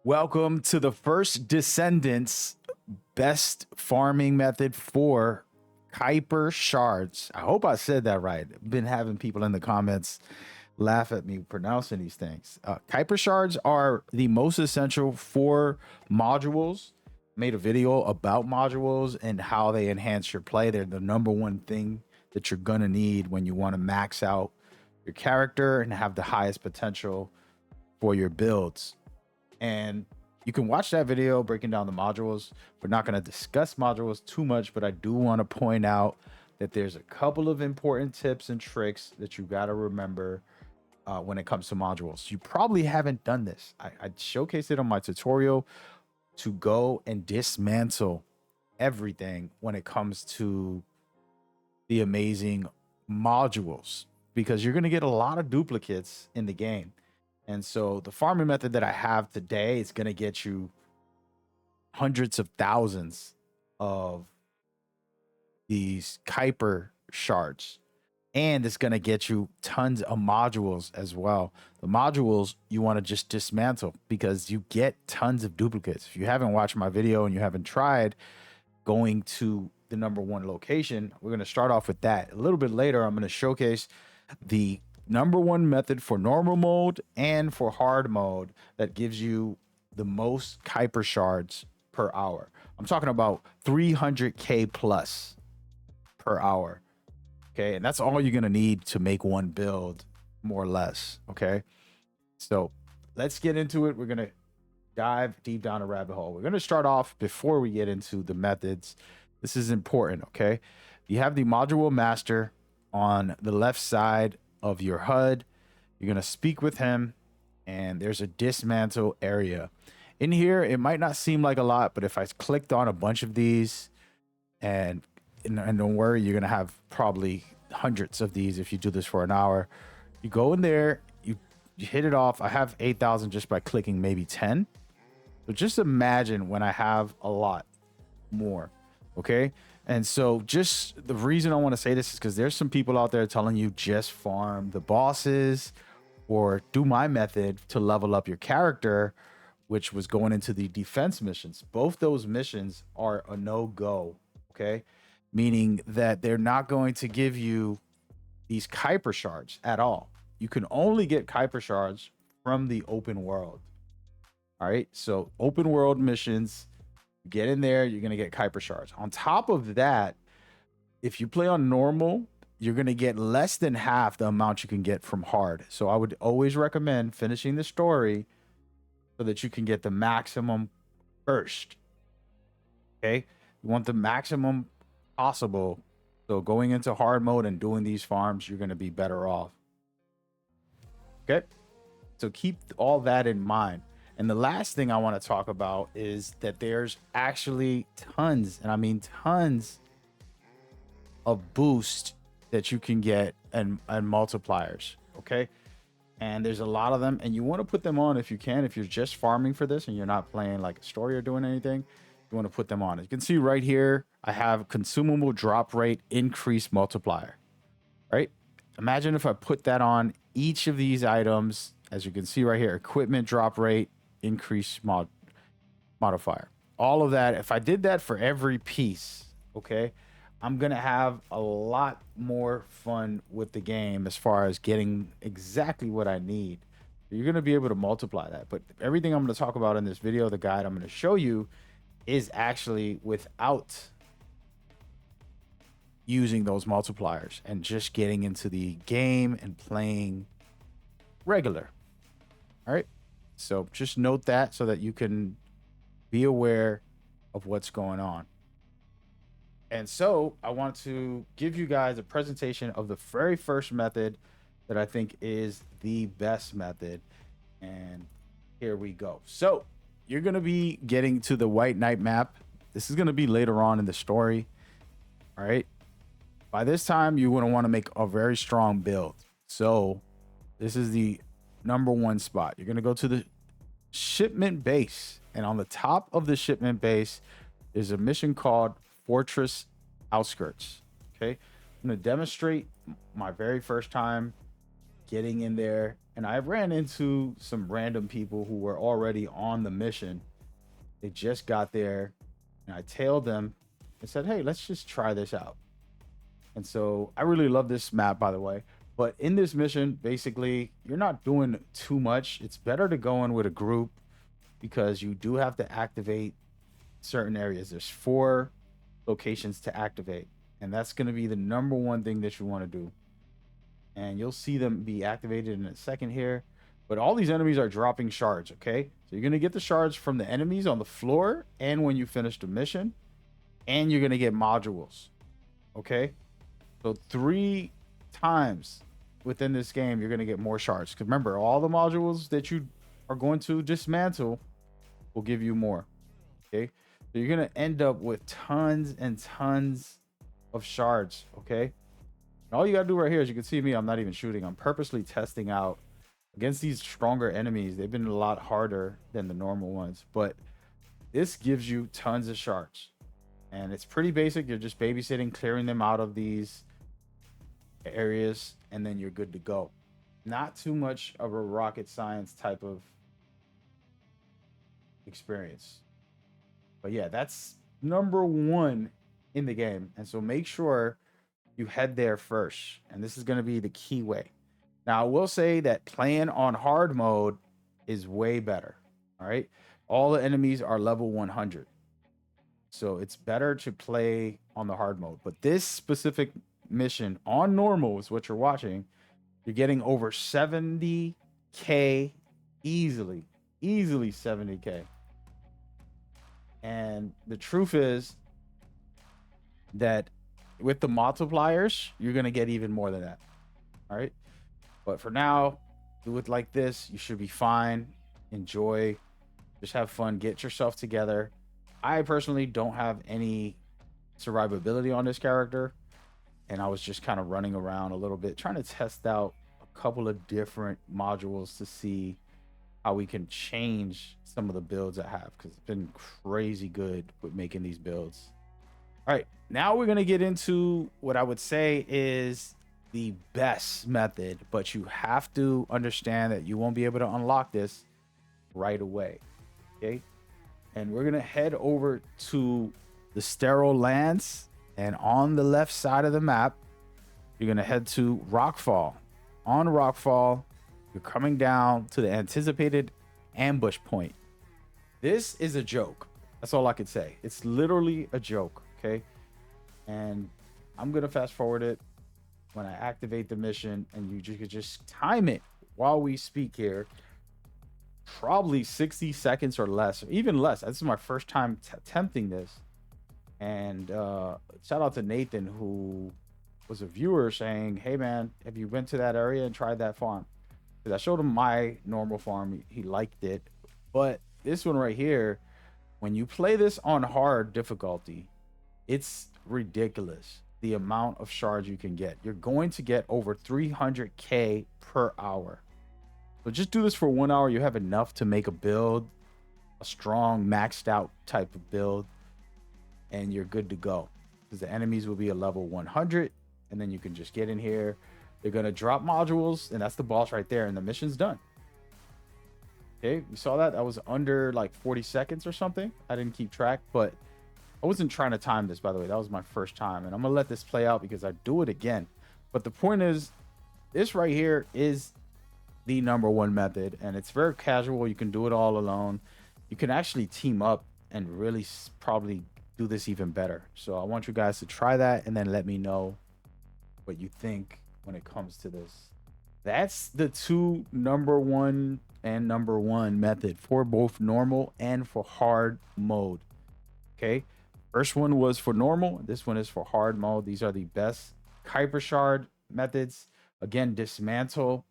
Welcome to the First Descendants best farming method for KUIPER shards. I hope I said that right. I've been having people in the comments laugh at me pronouncing these things. KUIPER shards are the most essential for modules. Made a video about modules and how they enhance your play. They're the number one thing that you're gonna need when you want to max out your character and have the highest potential for your builds. And you can watch that video breaking down the modules. We're not going to discuss modules too much, but I do want to point out that there's a couple of important tips and tricks that you got to remember when it comes to modules. You probably haven't done this. I showcased it on my tutorial to go and dismantle everything when it comes to the amazing modules, because you're going to get a lot of duplicates in the game. And so the farming method that I have today is going to get you hundreds of thousands of these KUIPER shards. And it's going to get you tons of modules as well. The modules you want to just dismantle because you get tons of duplicates. If you haven't watched my video and you haven't tried going to the number one location, we're going to start off with that. A little bit later, I'm going to showcase the number one method for normal mode and for hard mode that gives you the most KUIPER shards per hour. I'm talking about 300k plus per hour. Okay, and that's all you're gonna need to make one build, more or less. Okay, so let's get into it. We're gonna dive deep down a rabbit hole. We're gonna start off before we get into the methods. This is important. Okay, you have the module master on the left side of your HUD. You're going to speak with him, and there's a dismantle area. In here, it might not seem like a lot, but if I clicked on a bunch of these, and don't worry, you're going to have probably hundreds of these if you do this for an hour. You go in there, you hit it off. I have 8,000 just by clicking maybe 10. So just imagine when I have a lot more, okay? And so just the reason I want to say this is because there's some people out there telling you just farm the bosses or do my method to level up your character, which was going into the defense missions. Both those missions are a no-go, okay? Meaning that they're not going to give you these KUIPER shards at all. You can only get KUIPER shards from the open world. All right, so open world missions, get in there, you're gonna get KUIPER shards. On top of that, if you play on normal, you're gonna get less than half the amount you can get from hard. So I would always recommend finishing the story so that you can get the maximum first. Okay, you want the maximum possible. So going into hard mode and doing these farms, you're gonna be better off. Okay, so keep all that in mind. And the last thing I want to talk about is that there's actually tons, and I mean tons, of boost that you can get and multipliers. Okay, and there's a lot of them, and you want to put them on if you can. If you're just farming for this and you're not playing like a story or doing anything, you want to put them on. You can see right here, I have consumable drop rate increase multiplier. Right? Imagine if I put that on each of these items. As you can see right here, equipment drop rate increase modifier. All of that, if I did that for every piece, okay, I'm gonna have a lot more fun with the game as far as getting exactly what I need. You're gonna be able to multiply that. But everything I'm gonna talk about in this video, the guide I'm gonna show you, is actually without using those multipliers and just getting into the game and playing regular. All right, so just note that so that you can be aware of what's going on. And so I want to give you guys a presentation of the very first method that I think is the best method. And here we go. So you're going to be getting to the White Knight map. This is going to be later on in the story. All right. By this time, you're going to want to make a very strong build. So this is the number one spot. You're going to go to the shipment base, and on the top of the shipment base is a mission called Fortress Outskirts. Okay, I'm going to demonstrate my very first time getting in there, and I ran into some random people who were already on the mission. They just got there, and I tailed them and said, "Hey, let's just try this out." And so I really love this map, by the way. But in this mission, basically, you're not doing too much. It's better to go in with a group because you do have to activate certain areas. There's 4 locations to activate, and that's going to be the number one thing that you want to do. And you'll see them be activated in a second here. But all these enemies are dropping shards, okay? So you're going to get the shards from the enemies on the floor and when you finish the mission, and you're going to get modules, okay? So 3 times within this game, you're going to get more shards. Because remember, all the modules that you are going to dismantle will give you more, okay? So you're going to end up with tons and tons of shards, okay? And all you got to do right here, as you can see me, I'm not even shooting. I'm purposely testing out against these stronger enemies. They've been a lot harder than the normal ones, but this gives you tons of shards. And it's pretty basic. You're just babysitting, clearing them out of these areas, and then you're good to go. Not too much of a rocket science type of experience. But yeah, that's number 1 in the game. And so make sure you head there first. And this is going to be the key way. Now, I will say that playing on hard mode is way better. All right. All the enemies are level 100. So it's better to play on the hard mode. But this specific mission on normal is what you're watching. You're getting over 70k easily 70k. And the truth is that with the multipliers, you're going to get even more than that. All right. But for now, do it like this. You should be fine. Enjoy. Just have fun. Get yourself together. I personally don't have any survivability on this character. And I was just kind of running around a little bit, trying to test out a couple of different modules to see how we can change some of the builds I have, because it's been crazy good with making these builds. All right, now we're going to get into what I would say is the best method, but you have to understand that you won't be able to unlock this right away. Okay. And we're going to head over to the sterile lands. And on the left side of the map, you're going to head to Rockfall. On Rockfall, you're coming down to the anticipated ambush point. This is a joke. That's all I could say. It's literally a joke, okay? And I'm going to fast forward it when I activate the mission, and you could just time it while we speak here. Probably 60 seconds or less, or even less. This is my first time attempting this. And shout out to Nathan, who was a viewer, saying, "Hey man, have you been to that area and tried that farm?" Because I showed him my normal farm. He liked it. But this one right here, when you play this on hard difficulty, it's ridiculous the amount of shards you can get. You're going to get over 300k per hour. So just do this for 1 hour. You have enough to make a build, a strong maxed out type of build, and you're good to go, because the enemies will be a level 100, and then you can just get in here. They're going to drop modules, and that's the boss right there, and the mission's done. Okay, you saw that? That was under like 40 seconds or something. I didn't keep track, but I wasn't trying to time this, by the way. That was my first time, and I'm going to let this play out because I do it again. But the point is, this right here is the number 1 method, and it's very casual. You can do it all alone. You can actually team up and really probably do this even better. So I want you guys to try that and then let me know what you think when it comes to this. That's the 2 number 1 and number 1 method for both normal and for hard mode. Okay, first one was for normal, this one is for hard mode. These are the best KUIPER shard methods. Again, dismantle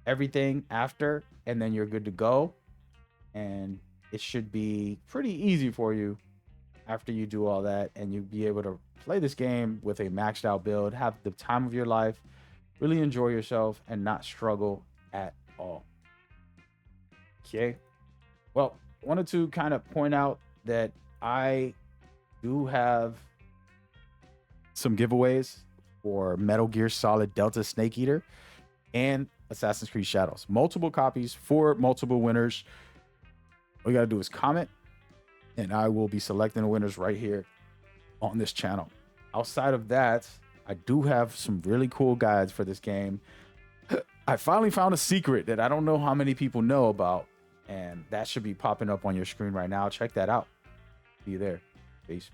everything after, and then you're good to go, and it should be pretty easy for you after you do all that, and you'll be able to play this game with a maxed out build, have the time of your life, really enjoy yourself, and not struggle at all. Okay, well, wanted to kind of point out that I do have some giveaways for Metal Gear Solid Delta Snake Eater and Assassin's Creed Shadows. Multiple copies for multiple winners. All you got to do is comment, and I will be selecting the winners right here on this channel. Outside of that, I do have some really cool guides for this game. I finally found a secret that I don't know how many people know about, and that should be popping up on your screen right now. Check that out. See you there. Peace.